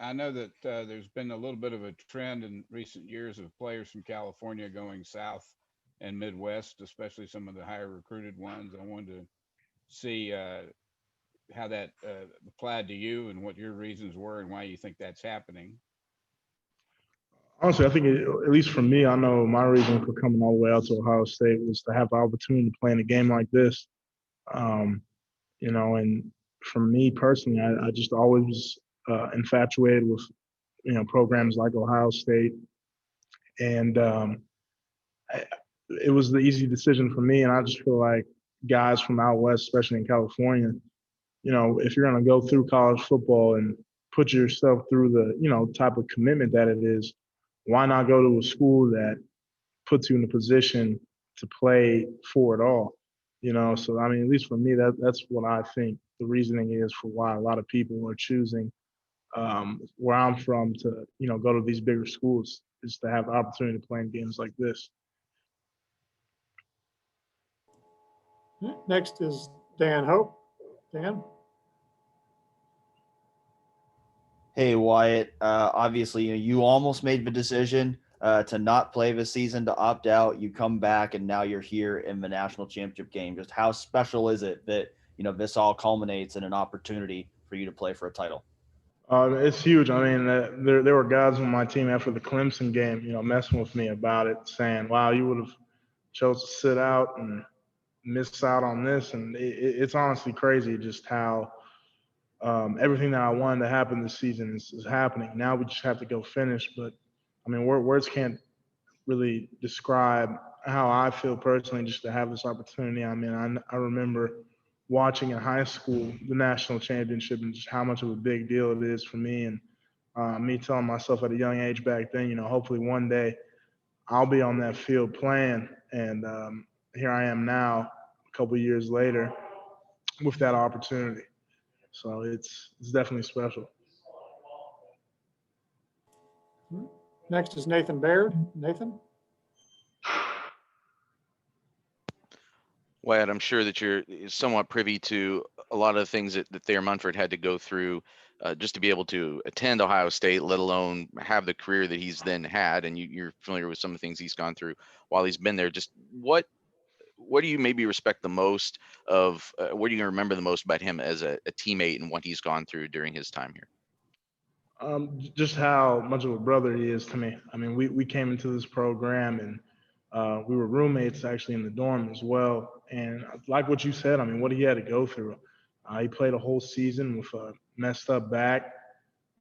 I know that there's been a little bit of a trend in recent years of players from California going south and Midwest, especially some of the higher recruited ones. I wanted to see how that applied to you and what your reasons were and why you think that's happening. Honestly, I think at least for me, I know my reason for coming all the way out to Ohio State was to have the opportunity to play in a game like this. Um, and for me personally, I just always was infatuated with programs like Ohio State, and I, it was the easy decision for me. And I just feel like guys from out west, especially in California, if you're going to go through college football and put yourself through the type of commitment that it is, why not go to a school that puts you in a position to play for it all? So I mean, at least for me, that's what I think the reasoning is for why a lot of people are choosing where I'm from to go to these bigger schools is to have the opportunity to play in games like this. Next is Dan Hope. Dan? Hey Wyatt, obviously you almost made the decision to not play this season, to opt out. You come back and now you're here in the national championship game. Just how special is it that this all culminates in an opportunity for you to play for a title? It's huge. I mean, there were guys on my team after the Clemson game, messing with me about it, saying, "Wow, you would have chose to sit out and miss out on this." And it's honestly crazy just how everything that I wanted to happen this season is happening. Now we just have to go finish. But I mean, words can't really describe how I feel personally just to have this opportunity. I mean, I remember watching in high school the national championship and just how much of a big deal it is for me. And me telling myself at a young age back then, hopefully one day I'll be on that field playing. And here I am now, a couple of years later, with that opportunity. So it's definitely special. Next is Nathan Baird. Nathan? Wyatt, I'm sure that you're somewhat privy to a lot of the things that Thayer Munford had to go through just to be able to attend Ohio State, let alone have the career that he's then had. And you're familiar with some of the things he's gone through while he's been there. Just what do you maybe respect the most of, what do you remember the most about him as a teammate and what he's gone through during his time here? Just how much of a brother he is to me. I mean, we came into this program and we were roommates actually in the dorm as well. And like what you said, I mean, what he had to go through. He played a whole season with a messed up back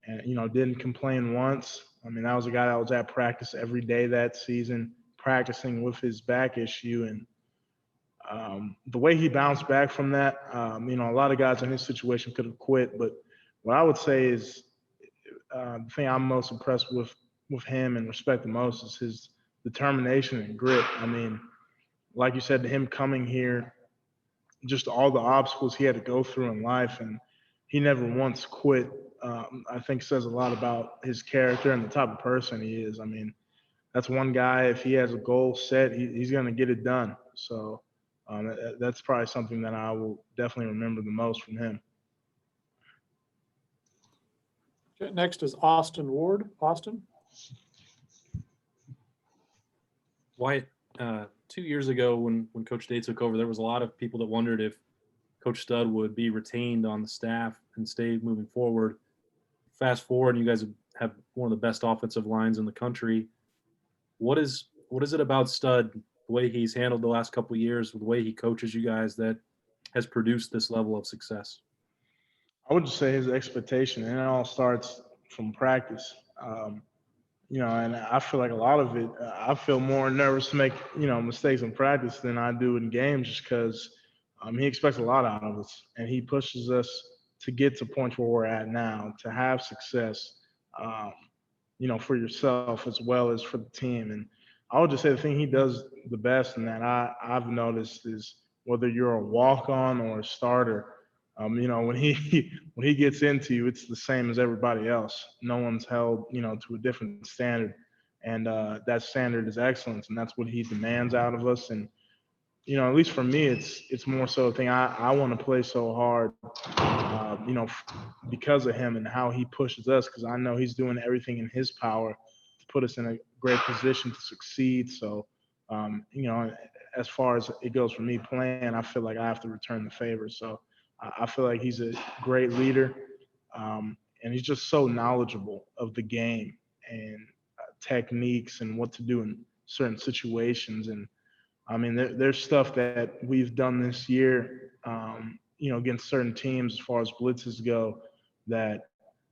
and, didn't complain once. I mean, that was a guy that was at practice every day that season, practicing with his back issue. And the way he bounced back from that, a lot of guys in his situation could have quit. But what I would say is the thing I'm most impressed with him and respect the most is his determination and grit. I mean, like you said, to him coming here, just all the obstacles he had to go through in life, and he never once quit. I think says a lot about his character and the type of person he is. I mean, that's one guy. If he has a goal set, he's going to get it done. So that's probably something that I will definitely remember the most from him. Next is Austin Ward. Austin? Wyatt, 2 years ago when Coach Day took over, there was a lot of people that wondered if Coach Stud would be retained on the staff and stay moving forward. Fast forward, and you guys have one of the best offensive lines in the country. What is it about Stud, the way he's handled the last couple of years, the way he coaches you guys, that has produced this level of success? I would just say his expectation, and it all starts from practice. And I feel like a lot of it, I feel more nervous to make, mistakes in practice than I do in games just because he expects a lot out of us and he pushes us to get to points where we're at now, to have success, um, for yourself as well as for the team. And I would just say the thing he does the best and that I've noticed is whether you're a walk on or a starter, when he when he gets into you, it's the same as everybody else. No one's held, to a different standard, and that standard is excellence, and that's what he demands out of us. And at least for me, it's more so a thing. I want to play so hard, because of him and how he pushes us. Because I know he's doing everything in his power to put us in a great position to succeed. So, as far as it goes for me playing, I feel like I have to return the favor. So, I feel like he's a great leader, and he's just so knowledgeable of the game and techniques and what to do in certain situations. And I mean, there's stuff that we've done this year, against certain teams as far as blitzes go, that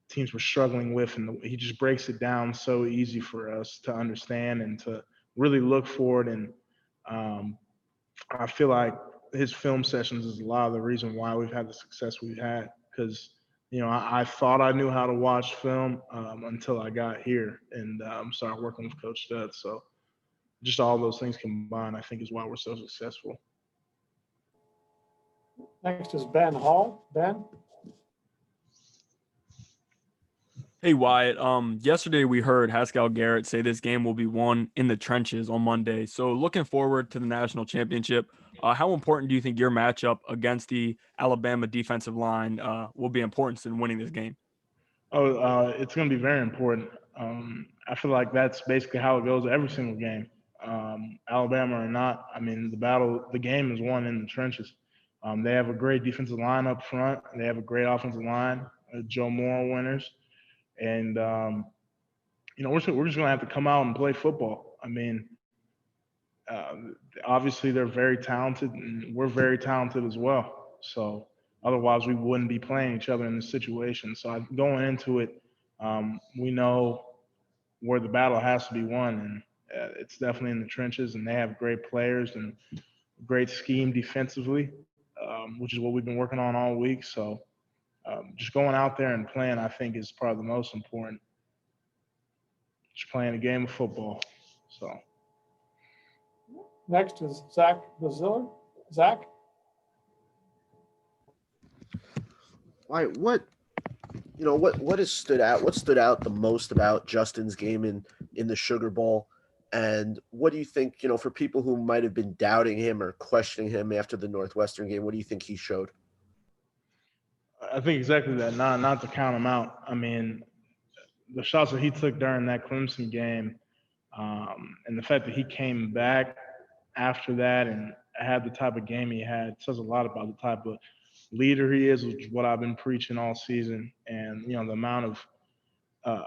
teams were struggling with, and he just breaks it down so easy for us to understand and to really look for it. And um, I feel like his film sessions is a lot of the reason why we've had the success we've had. Because I thought I knew how to watch film until I got here and started working with Coach Stud. So just all those things combined, I think, is why we're so successful. Next is Ben Hall. Ben? Hey Wyatt, yesterday we heard Haskell Garrett say this game will be won in the trenches on Monday. So looking forward to the national championship, how important do you think your matchup against the Alabama defensive line will be important in winning this game? It's going to be very important. I feel like that's basically how it goes every single game. Alabama or not, I mean, the game is won in the trenches. They have a great defensive line up front. They have a great offensive line, Joe Moore winners. And, we're just going to have to come out and play football. I mean, obviously they're very talented and we're very talented as well. So otherwise we wouldn't be playing each other in this situation. So going into it, we know where the battle has to be won, and it's definitely in the trenches, and they have great players and great scheme defensively, which is what we've been working on all week. So just going out there and playing, I think, is probably the most important. Just playing a game of football. So Next is Zach Baziller. Zach? What has stood out? What stood out the most about Justin's game in the Sugar Bowl? And what do you think, for people who might have been doubting him or questioning him after the Northwestern game, what do you think he showed? I think exactly that. Not to count him out. I mean, the shots that he took during that Clemson game, and the fact that he came back after that and had the type of game he had says a lot about the type of leader he is, which is what I've been preaching all season. And, the amount of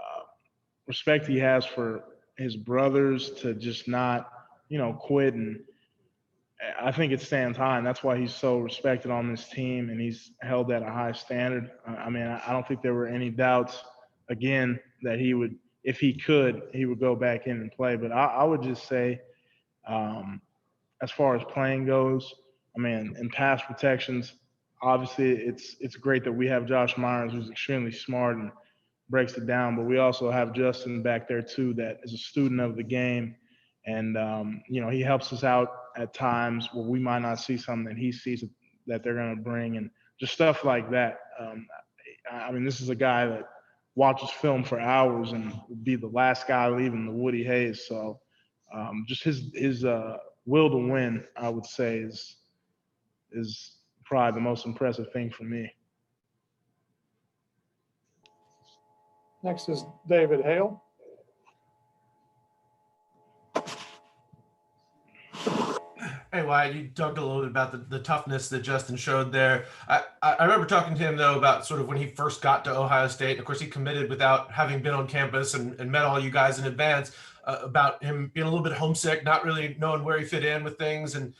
respect he has for his brothers to just not, quit. And I think it stands high, and that's why he's so respected on this team, and he's held at a high standard. I mean, I don't think there were any doubts, again, that he would, if he could, he would go back in and play. But I would just say, as far as playing goes, I mean, in pass protections, obviously it's great that we have Josh Myers, who's extremely smart and breaks it down, but we also have Justin back there too, that is a student of the game. And, he helps us out at times where we might not see something that he sees that they're going to bring, and just stuff like that. I mean, this is a guy that watches film for hours and would be the last guy leaving the Woody Hayes. So just his will to win, I would say, is probably the most impressive thing for me. Next is David Hale. Hey, Wyatt, you talked a little bit about the toughness that Justin showed there. I remember talking to him, though, about sort of when he first got to Ohio State. Of course, he committed without having been on campus and met all you guys in advance, about him being a little bit homesick, not really knowing where he fit in with things. And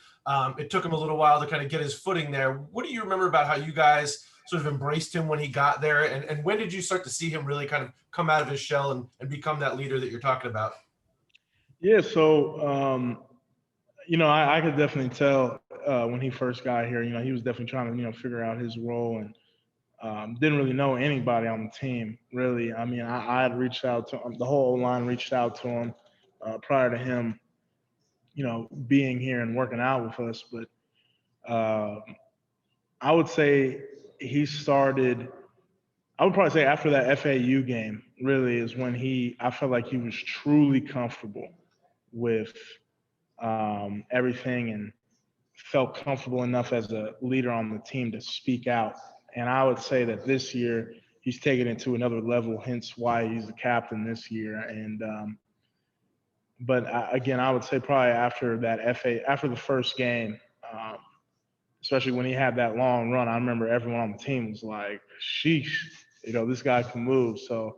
it took him a little while to kind of get his footing there. What do you remember about how you guys sort of embraced him when he got there? And when did you start to see him really kind of come out of his shell and become that leader that you're talking about? Yeah, so I could definitely tell when he first got here, he was definitely trying to, figure out his role, and didn't really know anybody on the team, really. I mean, I had reached out to him, the whole line reached out to him prior to him, being here and working out with us. But I would say I would probably say after that FAU game, really, is when I felt like he was truly comfortable with everything, and felt comfortable enough as a leader on the team to speak out. And I would say that this year he's taken it to another level, hence why he's the captain this year. And but again, I would say probably after the first game, especially when he had that long run, I remember everyone on the team was like, "Sheesh, this guy can move." So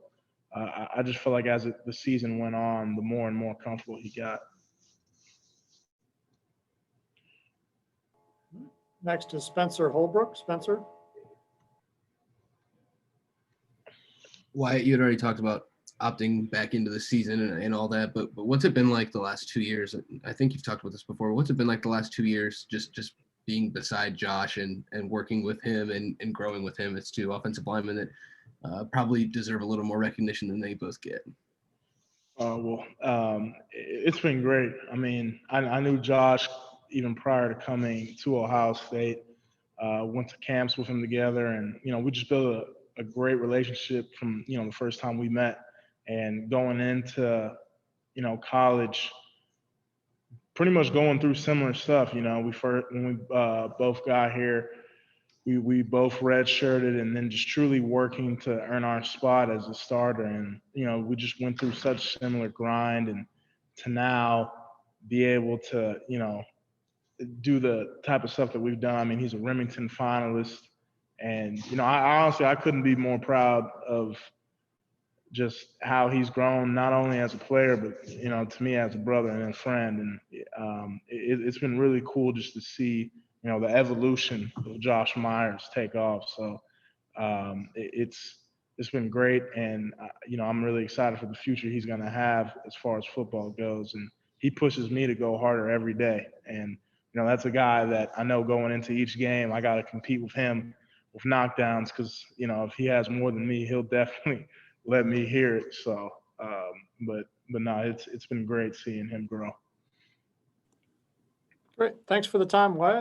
I just feel like as the season went on, the more and more comfortable he got. Next is Spencer Holbrook. Spencer? Wyatt, you had already talked about opting back into the season and all that, but what's it been like the last 2 years? I think you've talked about this before. What's it been like the last 2 years, just being beside Josh and working with him and growing with him? It's two offensive linemen that probably deserve a little more recognition than they both get. It's been great. I mean, I knew Josh even prior to coming to Ohio State. Went to camps with him together, and we just built a great relationship from the first time we met. And going into college, pretty much going through similar stuff. When we both got here, we both redshirted, and then just truly working to earn our spot as a starter. And we just went through such similar grind, and to now be able to do the type of stuff that we've done. I mean, he's a Remington finalist, and I honestly I couldn't be more proud of just how he's grown, not only as a player, but to me as a brother and a friend. And it's been really cool just to see the evolution of Josh Myers take off. So it's been great, and I'm really excited for the future he's going to have as far as football goes. And he pushes me to go harder every day. And that's a guy that I know going into each game I got to compete with him with knockdowns, because if he has more than me, he'll definitely let me hear it. So, but no, it's been great seeing him grow. Great. Thanks for the time, Wyatt.